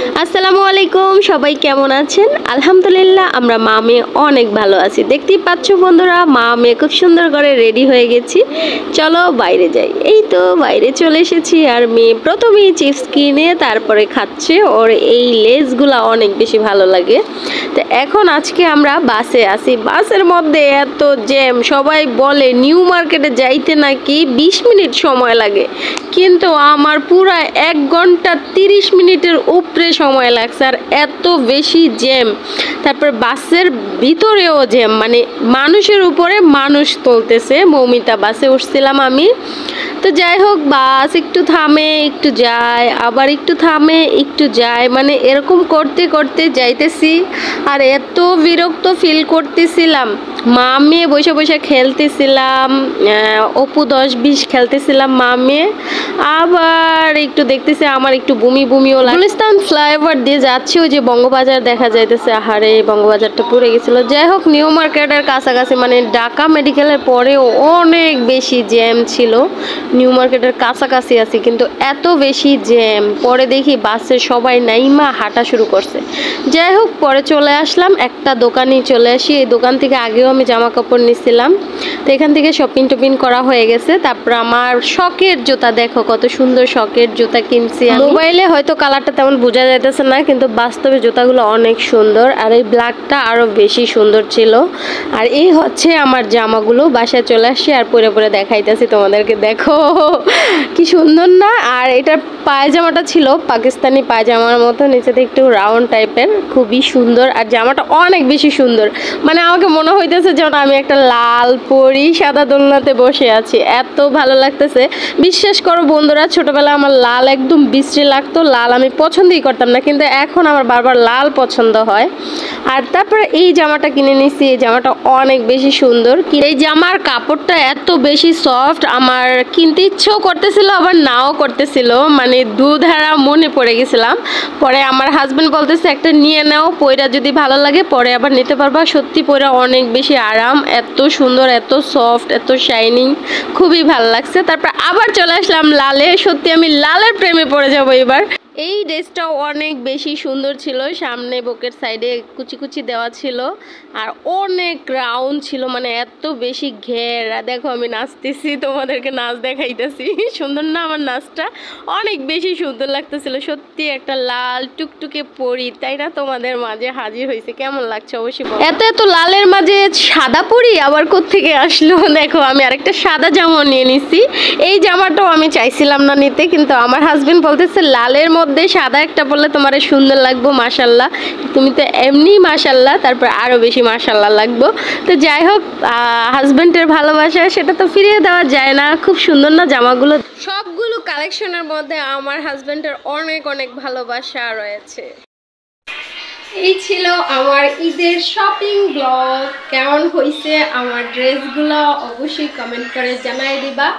আসসালামু আলাইকুম, সবাই কেমন আছেন? আলহামদুলিল্লাহ আমরা মা মেয়ে অনেক ভালো আছি। দেখতেই পাচ্ছ বন্ধুরা, মা মেয়ে খুব সুন্দর করে রেডি হয়ে গেছি। চলো বাইরে যাই। এই তো বাইরে চলে এসেছি, আর মেয়ে প্রথমেই চিপস কিনে তারপরে খাচ্ছে। ওর এই লেসগুলা অনেক বেশি ভালো লাগে। তো এখন আজকে আমরা বাসে আছি। বাসের মধ্যে এত জ্যাম, সবাই বলে নিউ মার্কেটে যাইতে নাকি 20 মিনিট সময় লাগে, কিন্তু আমার পুরা 1 ঘন্টা 30 মিনিটের উপরে সময় লাগছে। আর এত বেশি জ্যাম, তারপর বাসের ভিতরেও জ্যাম, মানে মানুষের উপরে মানুষ চলতেছে। মৌমিতা বাসে উঠছিলাম আমি। তো যাই হোক, বাস একটু থামে একটু যায়, আবার একটু থামে একটু যায়, মানে এরকম করতে করতে যাইতেছি। আর এত বিরক্ত ফিল করতেছিলাম। মা মেয়ে বসে বসে খেলতেছিলাম, অপু 10-20 খেলতেছিলাম মা মেয়ে। আবার একটু দেখতেছি আমার একটু বমি বমিও লাগে। গুলিস্তান ফ্লাইওভার দিয়ে যাচ্ছে, ওই যে বঙ্গবাজার দেখা যাইতেছে। আহারে, বঙ্গবাজারটা পুড়ে গেছিল। যাই হোক, নিউ মার্কেটের কাছাকাছি, মানে ঢাকা মেডিকেলের পরেও অনেক বেশি জ্যাম ছিল। নিউ মার্কেটের কাছাকাছি আছি, কিন্তু এত বেশি জ্যাম। পরে দেখি বাসে সবাই নাইমা হাঁটা শুরু করছে। যাই হোক, পরে চলে আসলাম একটা দোকানে চলে আসি। এই দোকান থেকে আগেও আমি জামা কাপড় নিছিলাম। তো এখান থেকে শপিং টপিং করা হয়ে গেছে। তারপর আমার শখের জুতা, দেখো কত সুন্দর শখের জুতা কিনছি। মোবাইলে হয়তো কালারটা তেমন বোঝা যাইতেছে না, কিন্তু বাস্তবে জুতাগুলো অনেক সুন্দর। আর এই ব্ল্যাকটা আরো বেশি সুন্দর ছিল। আর এই হচ্ছে আমার জামাগুলো। বাসায় চলে আসছি আর পরে পরে দেখাইতেছি তোমাদেরকে। দেখো কি সুন্দর না? আর এটার পায়জামাটা ছিল পাকিস্তানি পায়জামার মতো, নিচেতে একটু রাউন্ড টাইপের, খুবই সুন্দর। আর জামাটা অনেক বেশি সুন্দর, মানে আমাকে মনে হইতেছে যেন আমি একটা লাল পরি সাদা দোলনাতে বসে আছি। এত ভালো লাগতেছে। বিশ্বাস করো বন্ধুরা, ছোটবেলায় আমার লাল একদম বিশ্রী লাগতো। লাল আমি পছন্দই করতাম না, কিন্তু এখন আমার বারবার লাল পছন্দ হয়। আর তারপরে এই জামাটা কিনে নিছি। এই জামাটা অনেক বেশি সুন্দর। এই জামার কাপড়টা এত বেশি সফট, আমার কিনতে ইচ্ছেও করতেছিল আবার নাও করতেছিল, মানে দুধারা মনে পড়ে গেছিলাম। পরে আমার হাজবেন্ড বলতেছে একটা নিয়ে নাও, পয়রা যদি ভালো লাগে পরে আবার নিতে পারবা। সত্যি পয়রা অনেক বেশি আরাম, এত সুন্দর, এত সফট, এত শাইনিং, খুবই ভালো লাগছে। তারপর আবার চলে আসলাম লালে। সত্যি আমি লালের প্রেমে পড়ে যাবো এবার। এই ড্রেসটাও অনেক বেশি সুন্দর ছিল। সামনে বুকের সাইডে কুচি কুচি দেওয়া ছিল, আর অনেক রাউন্ড ছিল, মানে এত বেশি ঘের। দেখো আমি নাচতেছি, তোমাদেরকে নাচ দেখাইতেছি। সুন্দর না আমার নাচটা? অনেক বেশি সুন্দর লাগতেছিল। সত্যি একটা লাল টুকটুকে পরি, তাই না? তোমাদের মাঝে হাজির হয়েছে। কেমন লাগছে অবশ্যই বলো। এত এত লালের মাঝে সাদা পরি আবার কোত্থেকে আসলো? দেখো আমি আরেকটা সাদা জামা নিয়ে নিছি। এই জামাটাও আমি চাইছিলাম না নিতে, কিন্তু আমার হাজবেন্ড বলতেছে লালের মধ্যে সাদা একটা পরলে তোমার সুন্দর লাগবো, মাশাল্লাহ তুমি তো এমনি মাশাল্লাহ, তারপর আরো বেশি মাশাল্লাহ লাগবো। তো যাই হোক, হাজবেন্ডের ভালোবাসা সেটা তো ফিরিয়ে দেওয়া যায় না। খুব সুন্দর না জামাগুলো? সবগুলো কালেকশনের মধ্যে আমার হাজবেন্ডের অনেক অনেক ভালোবাসা রয়েছে। এই ছিল আমার ঈদের শপিং ব্লগ। কেমন হয়েছে আমার ড্রেসগুলো অবশ্যই কমেন্ট করে জানাই দিবা।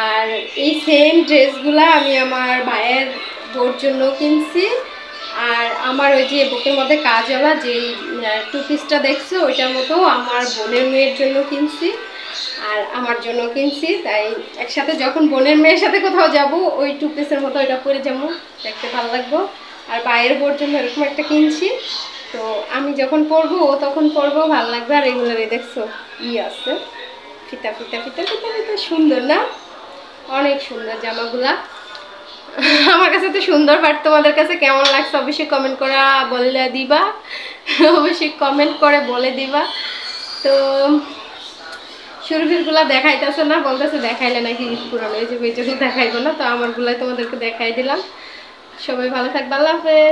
আর এই সেম ড্রেসগুলো আমি আমার ভাইয়ের বোর জন্য কিনছি। আর আমার ওই যে বুকের মধ্যে কাজওয়ালা যে টু পিসটা দেখছো, ওইটার মতো আমার বোনের মেয়ের জন্য কিনছি আর আমার জন্য কিনছি। তাই একসাথে যখন বোনের মেয়ের সাথে কোথাও যাব, ওই টু পিসের মতো ওইটা পরে যাবো, দেখতে ভালো লাগবো। আর ভাইয়ের বোর জন্য এরকম একটা কিনছি, তো আমি যখন পরবো ও তখন পরবো, ভালো লাগবে। আর এগুলোরই দেখছো আছে ফিতা ফিতা ফিতা ফিতা ফিতা, সুন্দর না? অনেক সুন্দর জামাগুলা। আমার কাছে তো সুন্দর, বাট তোমাদের কাছে কেমন লাগছে অবশ্যই কমেন্ট করে বলে দিবা। অবশ্যই কমেন্ট করে বলে দিবা। তো সুরভিরগুলা দেখাইতেছে না, বলতেছে দেখাইলে নাকি পুরানো, এই যে দেখাইবো না। তো আমারগুলাই তোমাদেরকে দেখাই দিলাম। সবাই ভালো থাকবে, আল্লাহ হাফেজ।